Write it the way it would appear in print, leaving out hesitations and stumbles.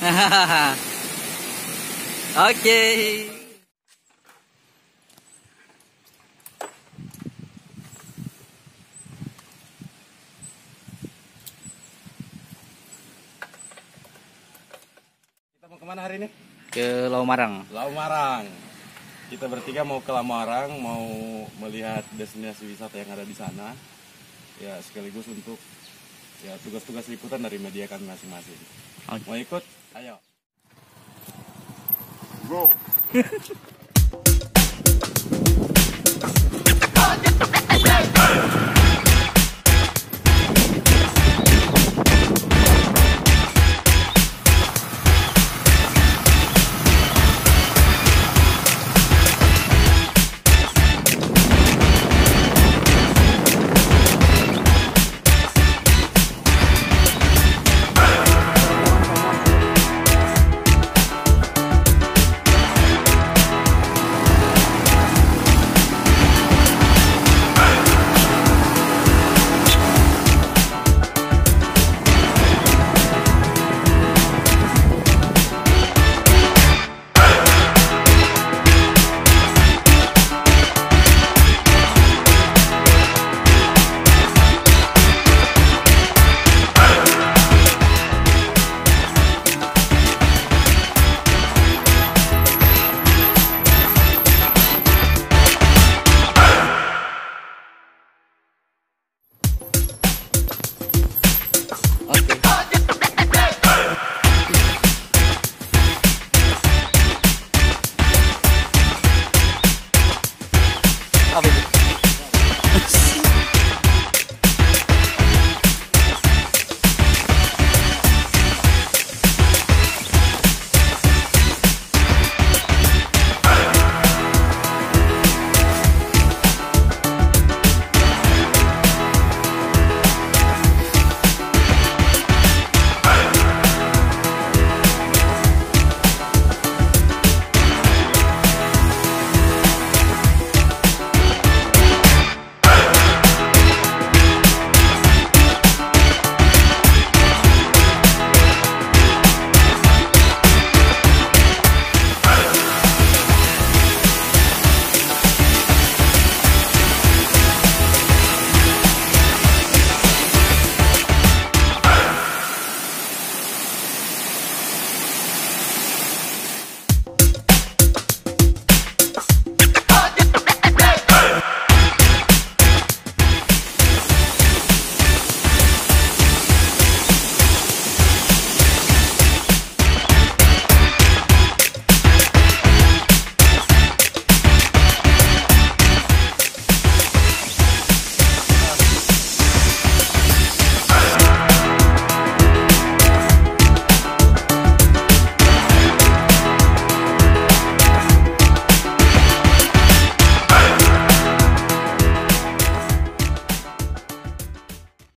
Oke. Kita mau kemana hari ini? Ke Laumarang. Laumarang. Kita bertiga mau ke Laumarang, mau melihat destinasi wisata yang ada di sana. Ya sekaligus untuk ya tugas-tugas liputan dari media kami masing-masing. Okay. Mau ikut? Ayo. Go.